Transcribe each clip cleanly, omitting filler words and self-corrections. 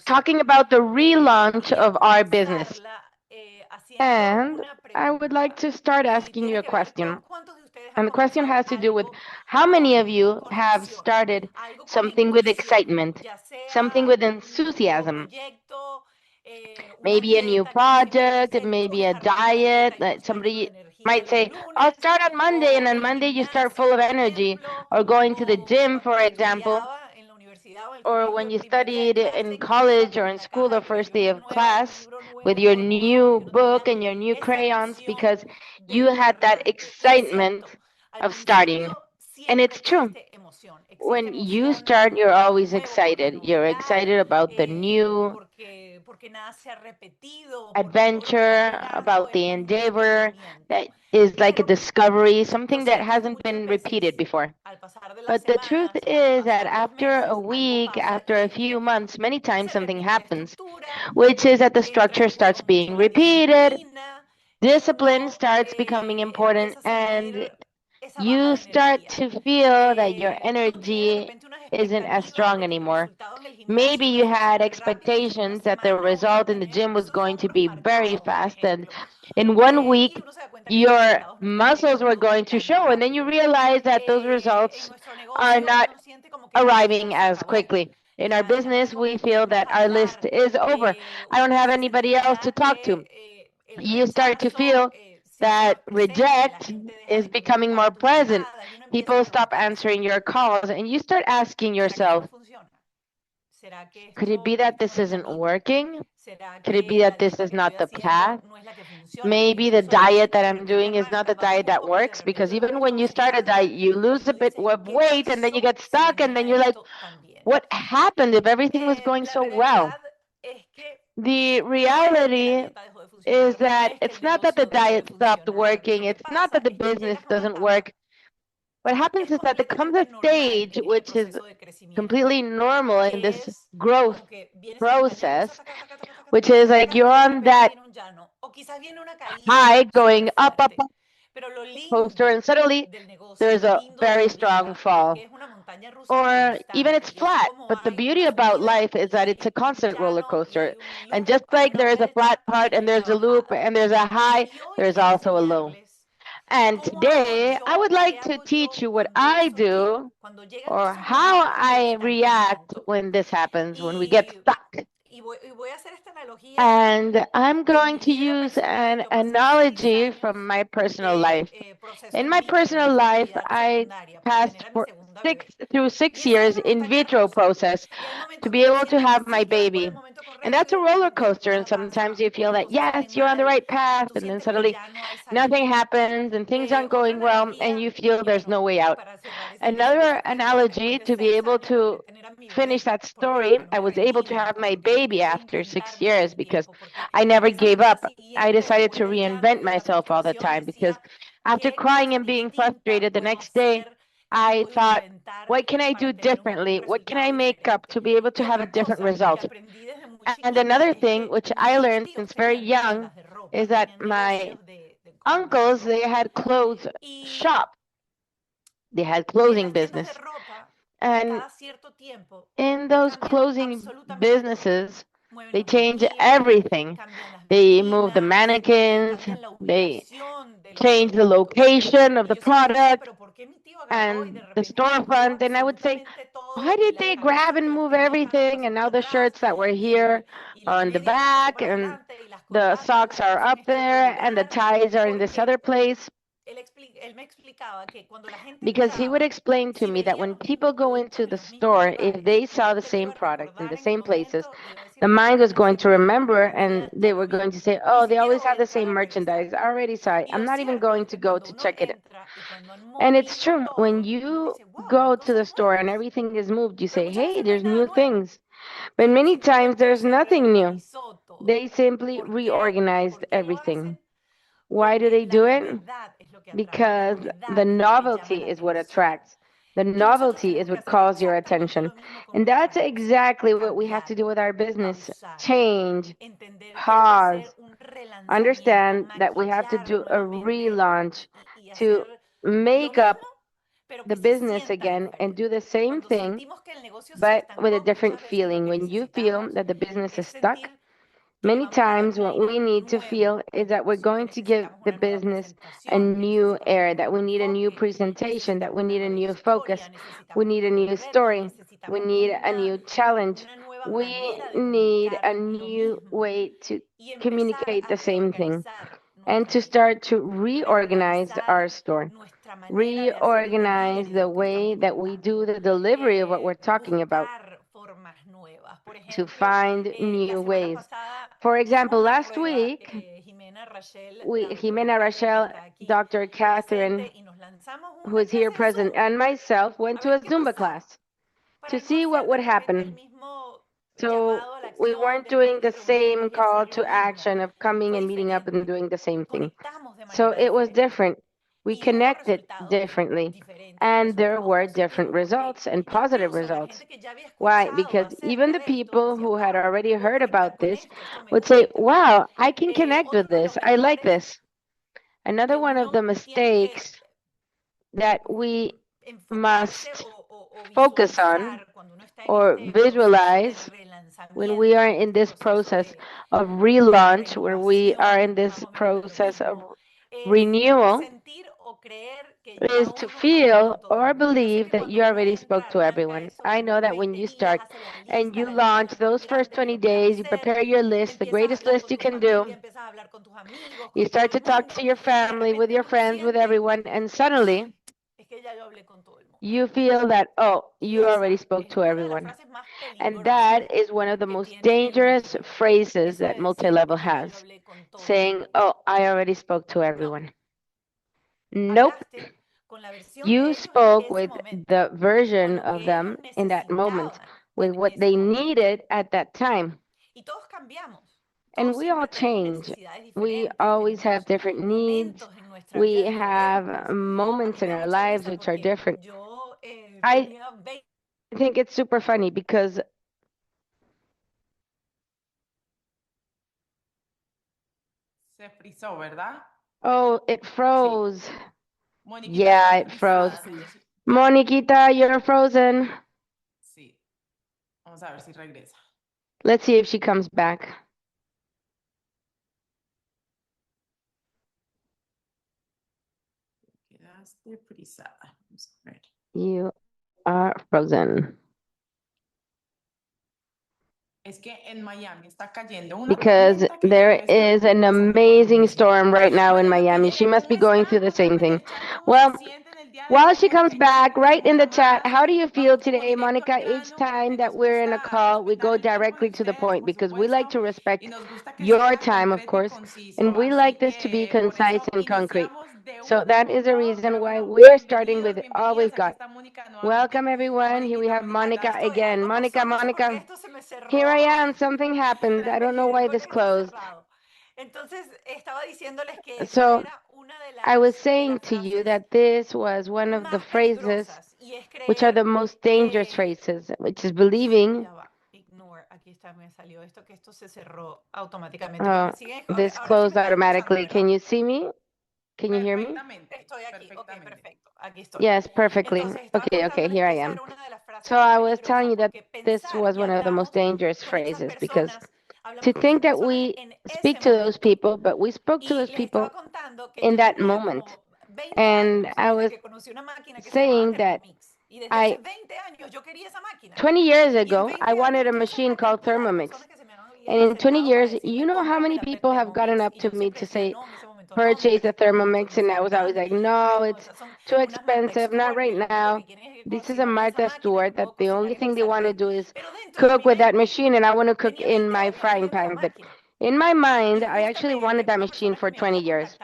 talking about the relaunch of our business. And I would like to start asking you a question. And the question has to do with how many of you have started something with excitement, something with enthusiasm? Maybe a new project, maybe a diet. That somebody might say, I'll start on Monday, and on Monday you start full of energy, or going to the gym, for example, or when you studied in college or in school the first day of class with your new book and your new crayons because you had that excitement of starting. And it's true. When you start, you're always excited. You're excited about the new adventure, about the endeavor that is like a discovery, something that hasn't been repeated before. But the truth is that after a week, after a few months, many times something happens, which is that the structure starts being repeated, discipline starts becoming important, and you start to feel that your energy isn't as strong anymore. Maybe you had expectations that the result in the gym was going to be very fast, and in 1 week, your muscles were going to show, and then you realize that those results are not arriving as quickly. In our business, we feel that our list is over. I don't have anybody else to talk to. You start to feel that reject is becoming more present. People stop answering your calls, and you start asking yourself, could it be that this isn't working? Could it be that this is not the path? Maybe the diet that I'm doing is not the diet that works, because even when you start a diet, you lose a bit of weight and then you get stuck, and then you're like, what happened if everything was going so well? The reality is that it's not that the diet stopped working, it's not that the business doesn't work. What happens is that there comes a stage which is completely normal in this growth process, which is like you're on that high going up, poster, and suddenly there's a very strong fall. Or even it's flat. But the beauty about life is that it's a constant roller coaster. And just like there's a flat part and there's a loop and there's a high, there's also a low. And today, I would like to teach you what I do or how I react when this happens, when we get stuck. And I'm going to use an analogy from my personal life. In my personal life, I passed for 6 years in vitro process to be able to have my baby. And that's a roller coaster. And sometimes you feel that, yes, you're on the right path. And then suddenly nothing happens and things aren't going well. And you feel there's no way out. Another analogy to be able to finish that story, I was able to have my baby after 6 years because I never gave up. I decided to reinvent myself all the time because after crying and being frustrated the next day, I thought, what can I do differently? What can I make up to be able to have a different result? And another thing, which I learned since very young, is that my uncles, they had clothes shop. They had clothing business. And in those closing businesses, they change everything. They move the mannequins, they change the location of the product and the storefront. And I would say, why did they grab and move everything? And now the shirts that were here are on the back, and the socks are up there, and the ties are in this other place. Because he would explain to me that when people go into the store, if they saw the same product in the same places, the mind was going to remember and they were going to say, oh, they always have the same merchandise. I already saw it. I'm not even going to go to check it. And it's true. When you go to the store and everything is moved, you say, hey, there's new things. But many times there's nothing new. They simply reorganized everything. Why do they do it? Because the novelty is what attracts. The novelty is what calls your attention. And that's exactly what we have to do with our business. Change, pause, understand that we have to do a relaunch to make up the business again and do the same thing, but with a different feeling. When you feel that the business is stuck, many times what we need to feel is that we're going to give the business a new air, that we need a new presentation, that we need a new focus, we need a new story, we need a new challenge, we need a new way to communicate the same thing, and to start to reorganize our store, reorganize the way that we do the delivery of what we're talking about, to find new ways. For example, last week, Jimena Rachel, Dr. Catherine, who is here present, and myself went to a Zumba class to see what would happen. So we weren't doing the same call to action of coming and meeting up and doing the same thing. So it was different. We connected differently, and there were different results and positive results. Why? Because even the people who had already heard about this would say, wow, I can connect with this. I like this. Another one of the mistakes that we must focus on or visualize when we are in this process of relaunch, where we are in this process of renewal, is to feel or believe that you already spoke to everyone. I know that when you start and you launch those first 20 days, you prepare your list, the greatest list you can do. You start to talk to your family, with your friends, with everyone, and suddenly you feel that, oh, you already spoke to everyone. And that is one of the most dangerous phrases that multi-level has, saying, oh, I already spoke to everyone. Nope. You spoke with the version of them in that moment, with what they needed at that time. And we all change. We always have different needs. We have moments in our lives which are different. I think it's super funny because Se frizó, ¿verdad? oh, it froze. Sí. Moniquita Yeah, está it froze. frizada, sí. Moniquita, you're frozen. Sí. Vamos a ver si regresa. Let's see if she comes back. Quedaste frizada. Vamos a ver. You are frozen. Es que en Miami está cayendo una Because tormenta que there debe estar is an pasando por lo amazing mismo. storm right now in Bueno, los que Miami. She lleguen, must be ¿cómo going through the están? same Pónganme en thing. el chat cómo se Well, sienten el día de while hoy, she gente comes que back, lleguen, una write in the horita chat, más. how do you feel Vamos como today, directo al Monica? Each grano, time porque that nos we're in a gusta call, we respetar go el tiempo de directly to the ustedes, point por because we like supuesto, to y respect nos gusta que your sea time, of concreto y course, conciso. and we Así like this to be que por concise eso and concrete. iniciamos de So una, that con is the todo, reason pero why bueno, we're starting bienvenidos, with all bienvenidas. we've Aquí got. está Mónica nuevamente. Welcome, everyone. Here we have Moniquita, Monica again. Monica, Monica. Here I am. Something happened. I don't know why this closed. So I was saying to you that this was one of the phrases which are the most dangerous phrases, which is believing. This closed automatically. Can you see me? Can you hear me? Perfectamente, perfectamente. Yes, perfectly. Okay, okay, here I am. So I was telling you that this was one of the most dangerous phrases because to think that we speak to those people, but we spoke to those people in that moment. And I was saying that I 20 years ago, I wanted a machine called Thermomix. And in 20 years, you know how many people have gotten up to me to say, purchase a Thermomix? And I was always like, no, it's too expensive, not right now. This is a Martha Stewart that the only thing they want to do is cook with that machine, and I want to cook in my frying pan. But in my mind, I actually wanted that machine for 20 years.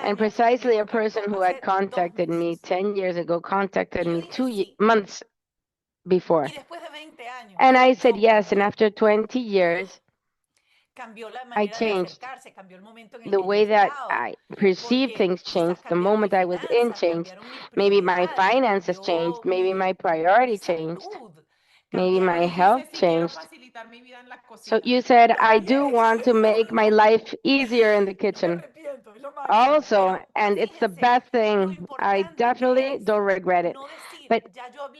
And precisely a person who had contacted me 10 years ago contacted me 2 months before. And I said yes, and after 20 years, I changed. The way that I perceived things changed. The moment I was in changed. Maybe my finances changed. Maybe my priority changed. Maybe my health Dijiste si quiero changed. facilitar mi vida en la So cocina. you said, I do want to make my life easier in the kitchen. Also, and it's the best thing, I definitely don't regret it. But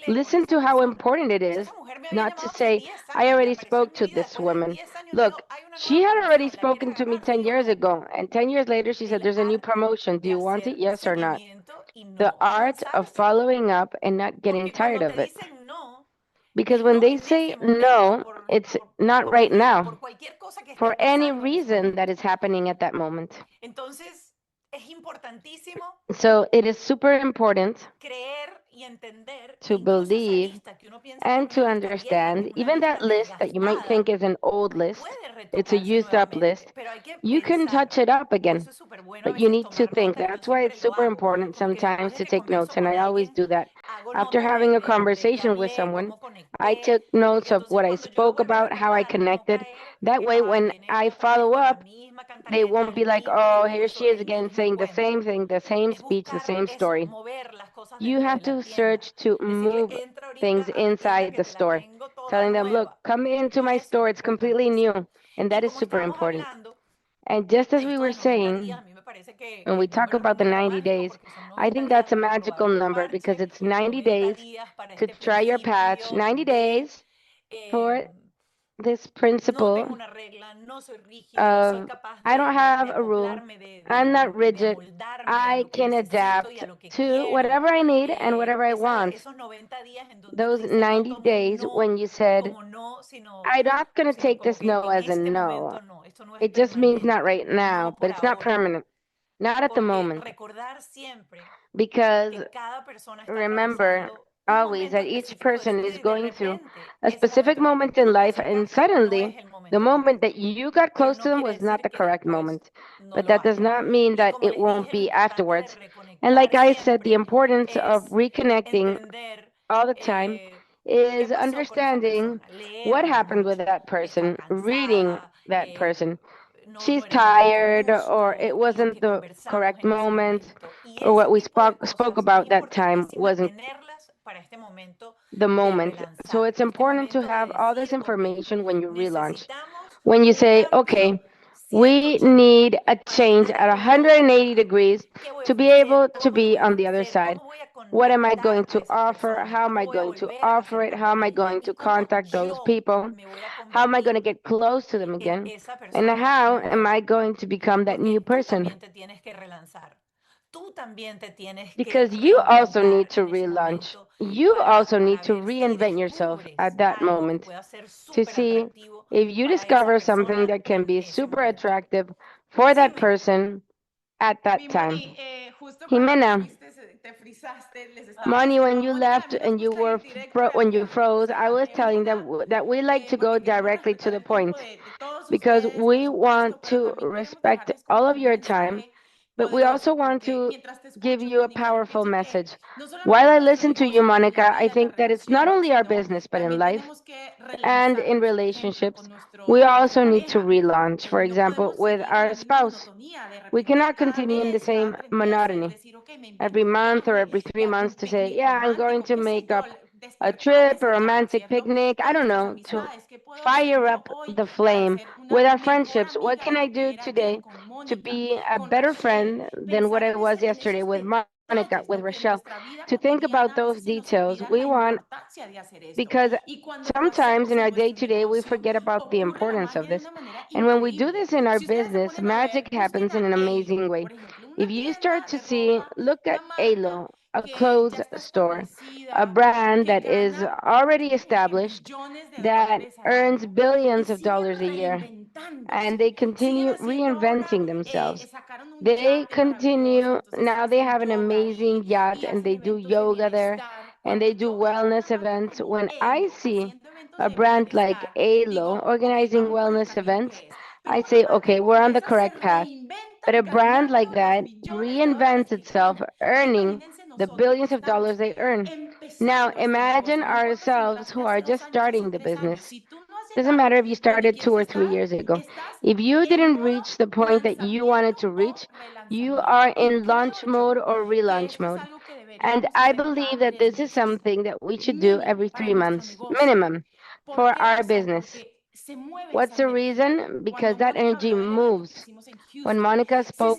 listen to how important it is not to say, I already spoke to this woman. Look, she had already spoken to me 10 years ago, and 10 years later she said, there's a new promotion. Do you want it? Yes or not? The art of following up and not getting tired of it. Because when they say no, it's not right now for any reason that is happening at that moment. So it is super important to believe and to understand, even that list that you might think is an old list, it's a used up list, you can touch it up again. But you need to think. That's why it's super important sometimes to take notes. And I always do that. After having a conversation with someone, I took notes of what I spoke about, how I connected. That way, when I follow up, they won't be like, oh, here she is again saying the same thing, the same speech, the same story. You have to search to move things inside the store, telling them, look, come into my store. It's completely new. And that is super important. And just as we were saying, when we talk about the 90 days, I think that's a magical number because it's 90 days to try your patch, 90 days for this principle of I don't have a rule, I'm not rigid, I can adapt to whatever I need and whatever I want. Those 90 days when you said, I'm not going to take this no as a no. It just means not right now, but it's not permanent. Not at the moment. Because remember always that each person is going through a specific moment in life, and suddenly the moment that you got close to them was not the correct moment. But that does not mean that it won't be afterwards. And like I said, the importance of reconnecting all the time is understanding what happened with that person, reading that person. She's tired, or it wasn't the correct moment, or what we spoke about that time wasn't the moment. So it's important to have all this information when you relaunch. When you say, okay, we need a change at 180 degrees to be able to be on the other side. What am I going to offer? How am I going to offer it? How am I going to contact those people? How am I going to get close to them again? And how am I going to become that new person? Because you also need to relaunch. You also need to reinvent yourself at that moment to see if you discover something that can be super attractive for that person at that time. Jimena, Moni, when you left and you were when you froze, I was telling them that we like to go directly to the point because we want to respect all of your time, but we also want to give you a powerful message. While I listen to you, Monica, I think that it's not only our business, but in life and in relationships, we also need to relaunch. For example, with our spouse, we cannot continue in the same monotony every month or every 3 months to say, yeah, I'm going to make up a trip, a romantic picnic, I don't know, to fire up the flame with our friendships. What can I do today to be a better friend than what I was yesterday with Monica, with Rochelle? To think about those details, we want, because sometimes in our day to day, we forget about the importance of this. And when we do this in our business, magic happens in an amazing way. If you start to see, look at ALO, a clothes store, a brand that is already established, that earns billions of dollars a year, and they continue reinventing themselves. They continue, now they have an amazing yacht and they do yoga there and they do wellness events. When I see a brand like ALO organizing wellness events, I say, okay, we're on the correct path. But a brand like that reinvents itself, earning the billions of dollars they earn. Now, imagine ourselves who are just starting the business. Doesn't matter if you started 2 or 3 years ago. If you didn't reach the point that you wanted to reach, you are in launch mode or relaunch mode. And I believe that this is something that we should do every 3 months, minimum, for our business. What's the reason? Because that energy moves. When Monica spoke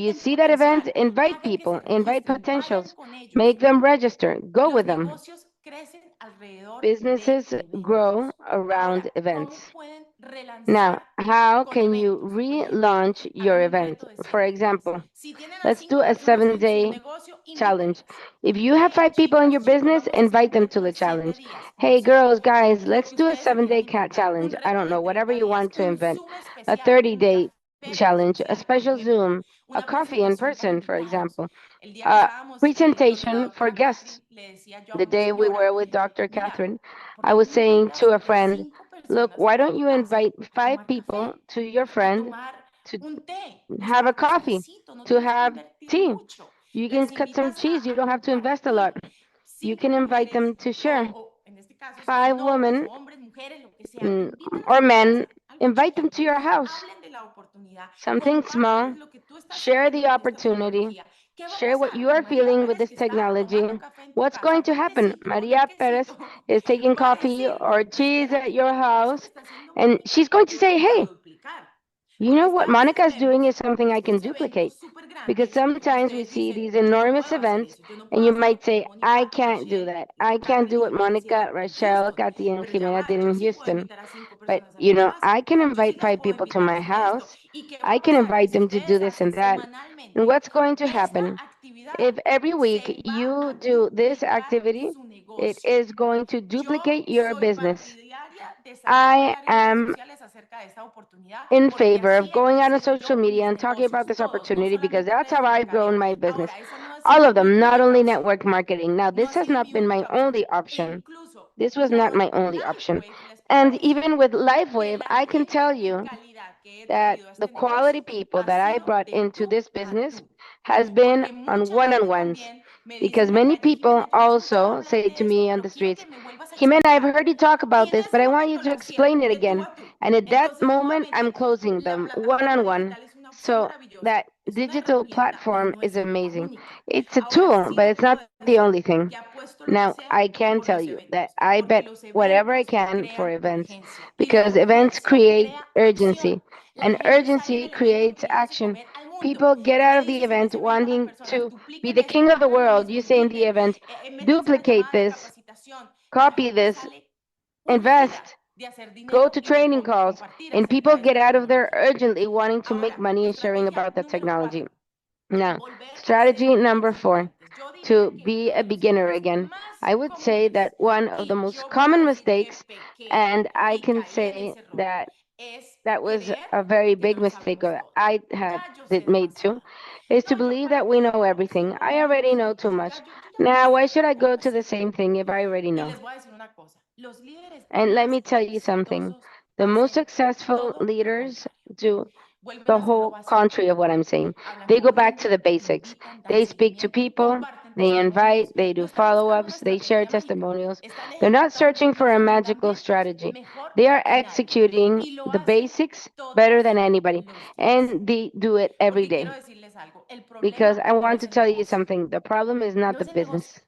you necesiten see that event, potencial. invite Dejen que people, se invite registren, vayan potentials, con ellos. make them register, go Los with them. negocios crecen alrededor de Businesses grow eventos. around Ahora, ¿cómo events. pueden Now, relanzar how con can you eventos? Por ejemplo, relaunch your hagan un event? reto de For 7 días. example, Si tienen a let's do 5 a personas en su 7-day negocio, challenge. invítenlas. If you have Hey, 5 people in your chicas, chicos, business, vamos a hacer invite un them to reto the de siete challenge. días. No Hey, sé, girls, guys, lo let's que do a ustedes se quieran 7-day cat inventar. Un challenge. I reto don't de know, whatever 30 you días, want to un invent. Zoom A especial, 30-day challenge, a special Zoom, a coffee in person, for example, a presentation for guests. The day we were with Dr. Catherine, I was saying to a friend, look, why don't you invite 5 people to your friend to have a coffee, to have tea? You can cut some cheese. You don't have to invest a lot. You can invite them to share. 5 women mm, or men, invite them to your house. Something small. Share the opportunity. Share what you are feeling with this technology. What's going to happen? Maria Perez is taking coffee or cheese at your house, and she's going to say, hey, you know what Monica is doing is something I can duplicate. Because sometimes we see these enormous events, and you might say, I can't do that. I can't do what Monica, Rachel, Katy, and Jimena did in Houston. But, I can invite 5 people to my house. I can invite them to do this and that. And what's going to happen? If every week you do this activity, it is going to duplicate your business. I am in favor of going out on social media and talking about this opportunity because that's how I've grown my business. All of them, not only network marketing. Now, this has not been my only option. This was not my only option. And even with LiveWave, I can tell you that the quality people that I brought into this business has been on one-on-ones. Because many people also say to me on the streets, Jimena, I've heard you talk about this, but I want you to explain it again. And at that moment, I'm closing them one-on-one. So that digital platform is amazing. It's a tool, but it's not the only thing. Now, I can tell you that I bet whatever I can for events because events create urgency, and urgency creates action. People get out of the event wanting to be the king of the world. You say in the event, duplicate this, copy this, invest, go to training calls, and people get out of there urgently wanting to make money and sharing about the technology. Now, strategy number 4, to be a beginner again. I would say that one of the most common mistakes, and I can say that that was a very big mistake I had made too, is to believe that we know everything. I already know too much. Now, why should I go to the same thing if I already know? And let me tell you something. The most successful leaders do the whole country of what I'm saying. They go back to the basics. They speak to people, they invite, they do follow ups, they share testimonials. They're not searching for a magical strategy. They are executing the basics better than anybody, and they do it every day. Because I want to tell you something, the problem is not the business.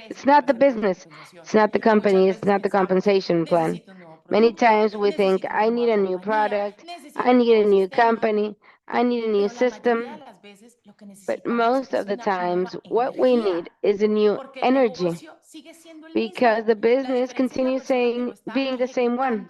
It's not the business. It's not the company. It's not the compensation plan. Many times we think, I need a new product. I need a new company. I need a new system. But most of the times, what we need is a new energy because the business continues saying, being the same one.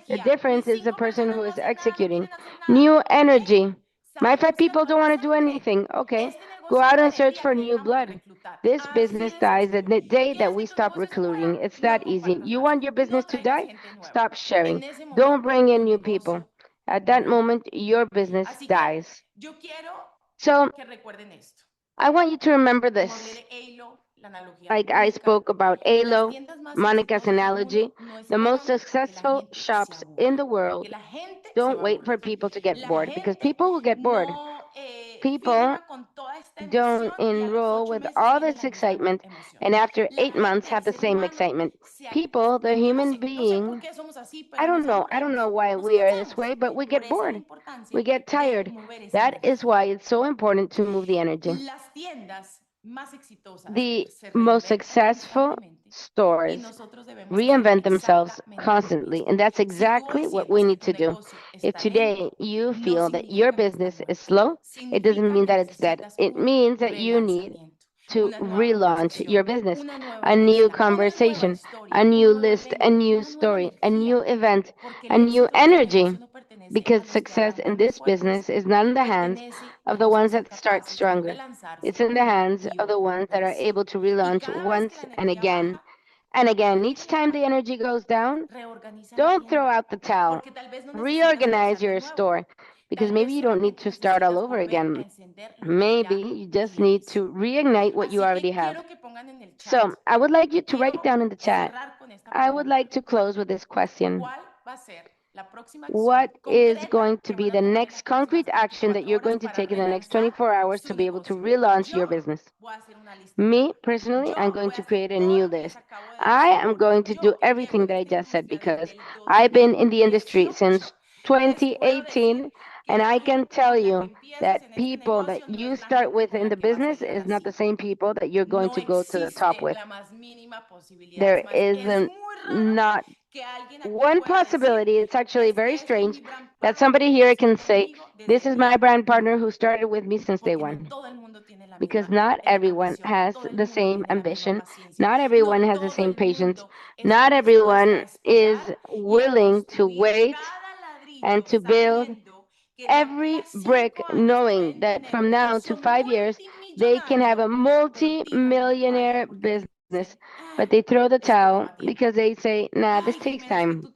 The difference is the person who is executing. New energy. My 5 people don't want to do anything. Okay, go out and search for new blood. This business dies the day that we stop recruiting. It's that easy. You want your business to die? Stop sharing. Don't bring in new people. At that moment, your business dies. So I want you to remember this. Like I spoke about ALO, Monica's analogy, the most successful shops in the world don't wait for people to get bored because people will get bored. People don't enroll with all this excitement and after 8 months have the same excitement. People, the human being, I don't know why we are this way, but we get bored. We get tired. That is why it's so important to move the energy. The most successful stores reinvent themselves constantly. And that's exactly what we need to do. If today you feel that your business is slow, it doesn't mean that it's dead. It means that you need to relaunch your business, a new conversation, a new list, a new story, a new event, a new energy. Because success in this business is not in the hands of the ones that start stronger. It's in the hands of the ones that are able to relaunch once and again and again. Each time the energy goes down, don't throw out the towel. Reorganize your store. because maybe you don't need to start all over again. Maybe you just need to reignite what you already have. So I would like you to write down in the chat. I would like to close with this question. What is going to be the next concrete action that you're going to take in the next 24 hours to be able to relaunch your business? Me, personally, I'm going to create a new list. I am going to do everything that I just said because I've been in the industry since 2018, and I can tell you that people that you start with in the business is not the same people that you're going to go to the top with. There is not one possibility. It's actually very strange that somebody here can say, "This is my brand partner who started with me since day one." Because not everyone has the same ambition, not everyone has the same patience, not everyone is willing to wait and to build every brick, knowing that from now to 5 years, they can have a multi-millionaire business, but they throw the towel because they say, nah, this takes time.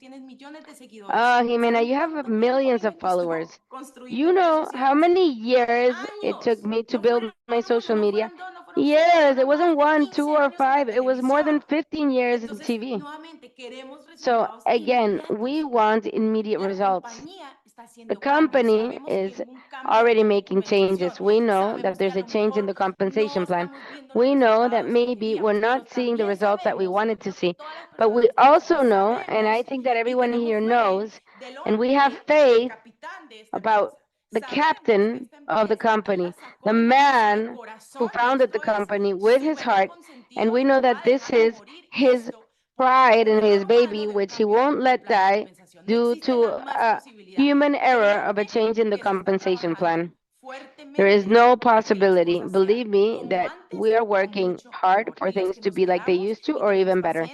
Oh, Jimena, you have millions of followers. You know how many years it took me to build my social media? Years. It wasn't one, two, or five. It was more than 15 years in TV. So again, we want immediate results. The company is already making changes. We know that there's a change in the compensation plan. We know that maybe we're not seeing the results that we wanted to see. But we also know, and I think that everyone here knows, and we have faith about the captain of the company, the man who founded the company with his heart. And we know that this is his pride and his baby, which he won't let die due to a human error of a change in the compensation plan. There is no possibility, believe me, that we are working hard for things to be like they used to or even better.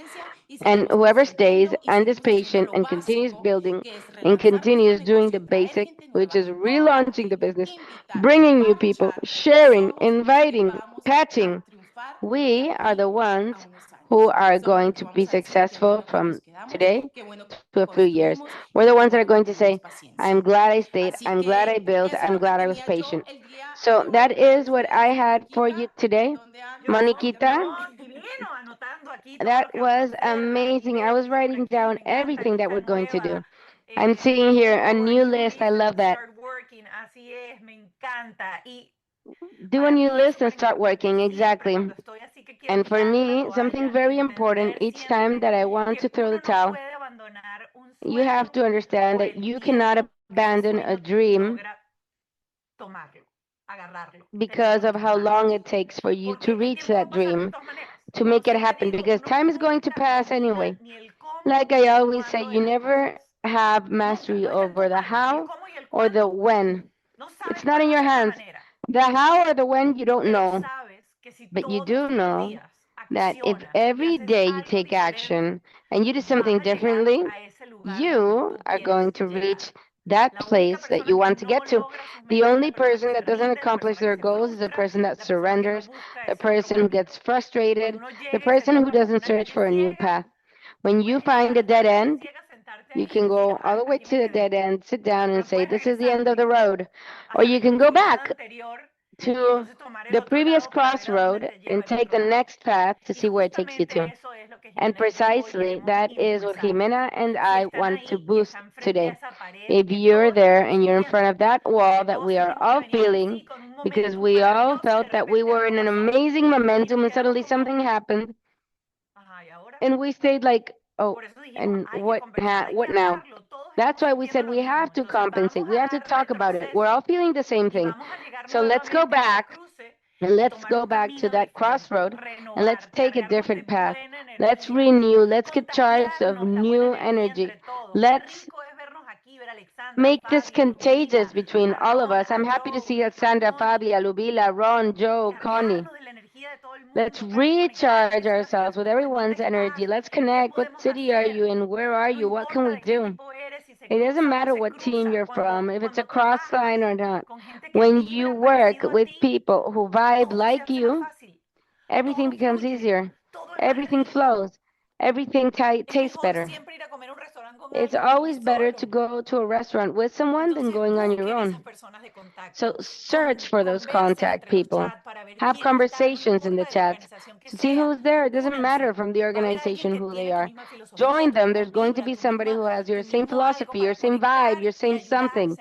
And whoever stays and is patient and continues building and continues doing the basic, which is relaunching the business, bringing new people, sharing, inviting, patching, we are the ones who are going to be successful from today to a few years. We're the ones that are going to say, I'm glad I stayed, I'm glad I built, I'm glad I was patient. So that is what I had for you today. Moniquita, that was amazing. I was writing down everything that we're going to do. I'm seeing here a new list. I love that. Do a new list and start working. Exactly. And for me, something very important each time that I want to throw the towel, you have to understand that you cannot abandon a dream because of how long it takes for you to reach that dream, to make it happen, because time is going to pass anyway. Like I always say, you never have mastery over the how or the when. It's not in your hands. The how or the when you don't know, but you do know that if every day you take action and you do something differently, you are going to reach that place that you want to get to. The only person that doesn't accomplish their goals is the person that surrenders, the person who gets frustrated, the person who doesn't search for a new path. When you find a dead end, you can go all the way to the dead end, sit down and say, this is the end of the road. Or you can go back to the previous crossroad and take the next path to see where it takes you to. And precisely that is what Jimena and I want to boost today. If you're there and you're in front of that wall that we are all feeling, because we all felt that we were in an amazing momentum and suddenly something happened, and we stayed like, oh, and what now? That's why we said we have to compensate. We have to talk about it. We're all feeling the same thing. So let's go back and let's go back to that crossroad and let's take a different path. Let's renew. Let's get charged of new energy. Let's make this contagious between all of us. I'm happy to see Alexandra, Fabia, Lubila, Ron, Joe, Connie. Let's recharge ourselves with everyone's energy. Let's connect. What city are you in? Where are you? What can we do? It doesn't matter what team you're from, if it's a cross line or not. When you work with people who vibe like you, everything becomes easier. Everything flows. Everything tastes better. It's always better to go to a restaurant with someone than going on your own. So search for those contact people. Have conversations in the chats to see who's there. It doesn't matter from the organization who they are. Join them. There's going to be somebody who has your same philosophy, your same vibe, your same something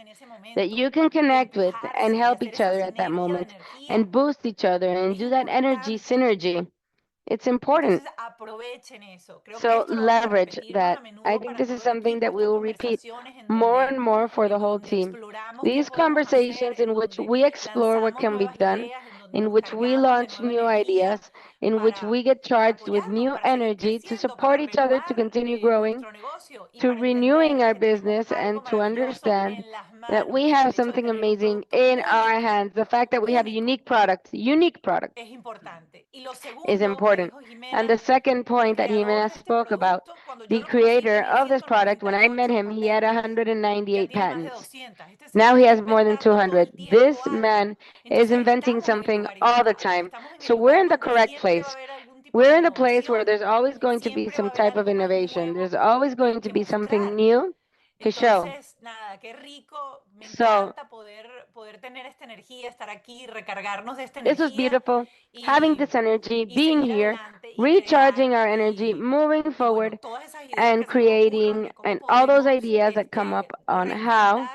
that you can connect with and help each other at that moment and boost each other and do that energy synergy. It's important. So leverage that. I think this is something that we will repeat more and more for the whole team. These conversations in which we explore what can be done, in which we launch new ideas, in which we get charged with new energy to support each other to continue growing, to renewing our business, and to understand that we have something amazing in our hands. The fact that we have a unique product is important. And the second point that Jimena spoke about, the creator of this product, when I met him, he had 198 patents. Now he has more than 200. This man is inventing something all the time. So we're in the correct place. We're in the place where there's always going to be some type of innovation. There's always going to be something new to show. So this was beautiful. Having this energy, being here, recharging our energy, moving forward, and creating and all those ideas that come up on how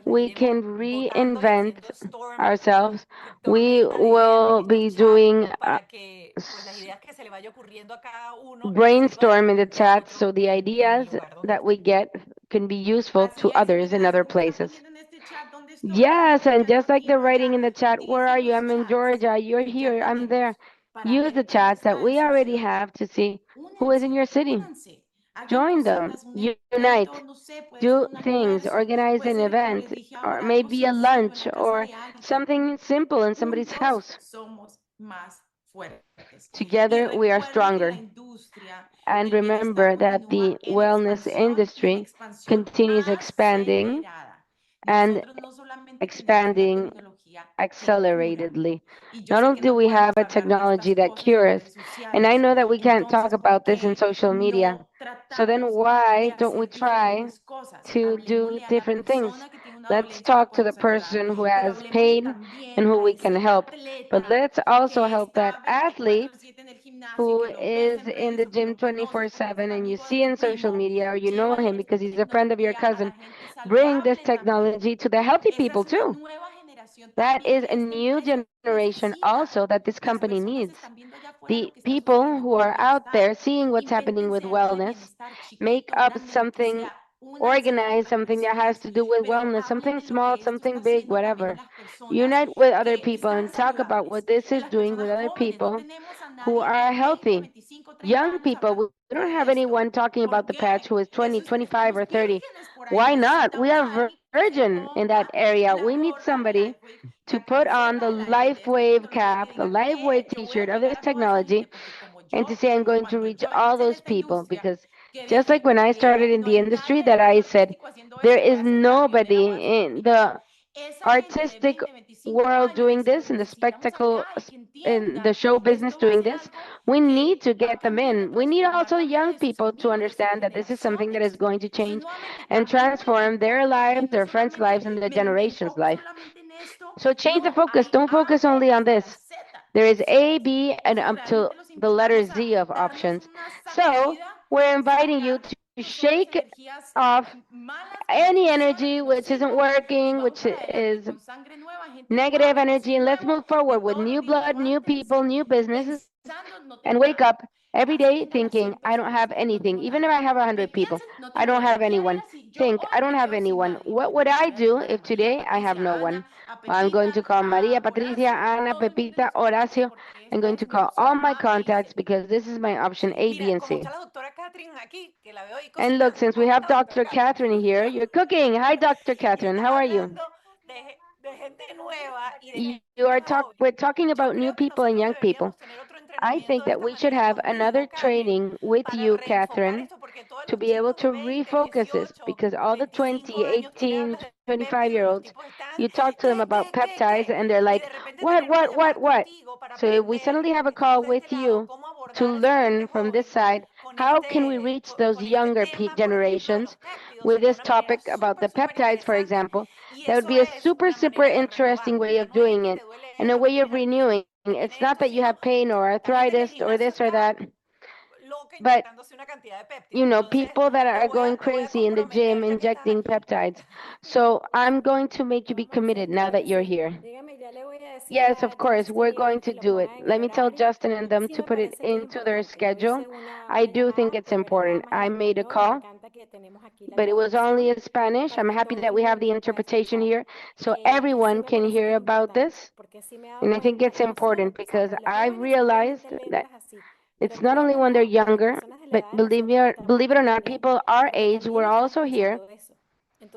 we can reinvent ourselves. We will be doing brainstorm in the chat so the ideas that we get can be useful to others in other places. Yes, and just like the writing in the chat, where are you? I'm in Georgia. You're here. I'm there. Use the chats that we already have to see who is in your city. Join them. Unite. Do things. Organize an event, or maybe a lunch, or something simple in somebody's house. Together, we are stronger. And remember that the wellness industry continues expanding and expanding acceleratedly. Not only do we have a technology that cures, and I know that we can't talk about this in social media, so then why don't we try to do different things? Let's talk to the person who has pain and who we can help. But let's also help that athlete who is in the gym 24/7 and you see in social media or you know him because he's a friend of your cousin. Bring this technology to the healthy people too. That is a new generation also that this company needs. The people who are out there seeing what's happening with wellness make up something, organize something that has to do with wellness, something small, something big, whatever. Unite with other people and talk about what this is doing with other people who are healthy. Young people, we don't have anyone talking about the patch who is 20, 25, or 30. Why not? We are virgin in that area. We need somebody to put on the LifeWave cap, the LifeWave t-shirt of this technology, and to say I'm going to reach all those people. Because just like when I started in the industry, that I said, there is nobody in the artistic world doing this, in the spectacle, in the show business doing this. We need to get them in. We need also young people to understand that this is something that is going to change and transform their lives, their friends' lives, and the generation's life. So change the focus. Don't focus only on this. There is A, B, and up to the letter Z of options. So we're inviting you to shake off any energy which isn't working, which is negative energy, and let's move forward with new blood, new people, new businesses, and wake up every day thinking, I don't have anything. Even if I have 100 people, I don't have anyone. Think, I don't have anyone. What would I do if today I have no one? I'm going to call Maria, Patricia, Ana, Pepita, Horacio. I'm going to call all my contacts because this is my option A, B, and C. And look, since we have Dr. Catherine here, you're cooking. Hi, Dr. Catherine. How are you? We're talking about new people and young people. I think that we should have another training with you, Catherine, to be able to refocus this because all the 20, 18, 25-year-olds, you talk to them about peptides and they're like, what? So if we suddenly have a call with you to learn from this side how can we reach those younger generations with this topic about the peptides, for example. That would be a super, super interesting way of doing it and a way of renewing. It's not that you have pain or arthritis or this or that, but people that are going crazy in the gym injecting peptides. So I'm going to make you be committed now that you're here. Yes, of course, we're going to do it. Let me tell Justin and them to put it into their schedule. I do think it's important. I made a call, but it was only in Spanish. I'm happy that we have the interpretation here so everyone can hear about this. And I think it's important because I realized that it's not only when they're younger, but believe it or not, people our age, we're also here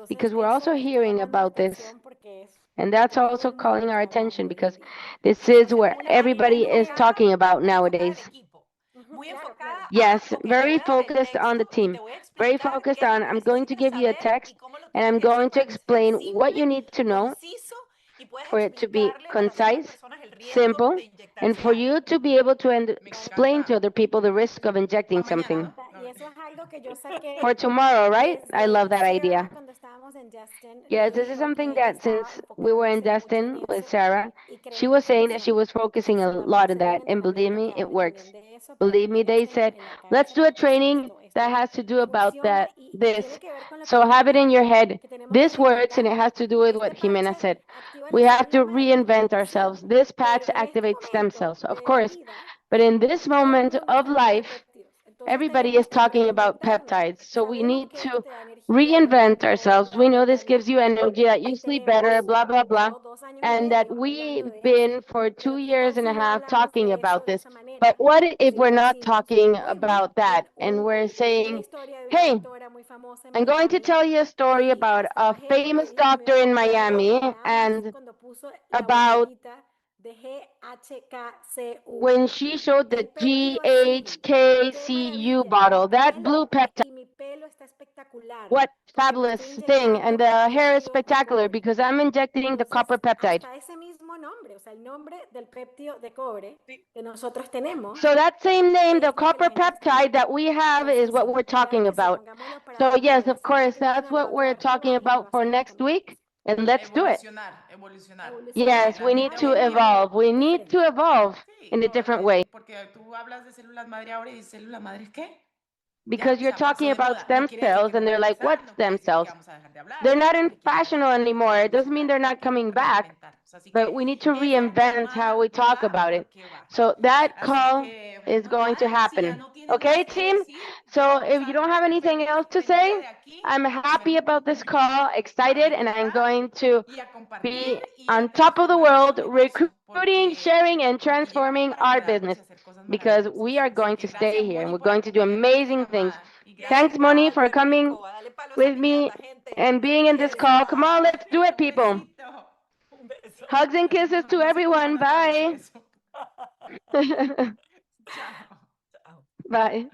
because we're also hearing about this. And that's also calling our attention because this is where everybody is talking about nowadays. Yes, very focused on the team. Very focused on, I'm going to give you a text and I'm going to explain what you need to know for it to be concise, simple, and for you to be able to explain to other people the risk of injecting something. For tomorrow, right? I love that idea. Yes, this is something that since we were in Destin with Sarah, she was saying that she was focusing a lot on that. And believe me, it works. Believe me, they said, let's do a training that has to do about this. So have it in your head. This works and it has to do with what Jimena said. We have to reinvent ourselves. This patch activates stem cells, of course. But in this moment of life, everybody is talking about peptides. So we need to reinvent ourselves. We know this gives you energy, that you sleep better, blah, blah, blah. And that we've been for 2 years and a half talking about this. But what if we're not talking about that and we're saying, hey, I'm going to tell you a story about a famous doctor in Miami and about when she showed the GHKCU bottle, that blue peptide. What fabulous thing. And the hair is spectacular because I'm injecting the copper peptide. So that same name, the copper peptide that we have is what we're talking about. So yes, of course, that's what we're talking about for next week. And let's do it. Yes, we need to evolve. We need to evolve in a different way. Because you're talking about stem cells and they're like, what stem cells? They're not in fashion anymore. It doesn't mean they're not coming back, but we need to reinvent how we talk about it. So that call is going to happen. Okay, team? So if you don't have anything else to say, I'm happy about this call, excited, and I'm going to be on top of the world, recruiting, sharing, and transforming our business because we are going to stay here and we're going to do amazing things. Thanks, Moni, for coming with me and being in this call. Come on, let's do it, people. Hugs and kisses to everyone. Bye. Bye.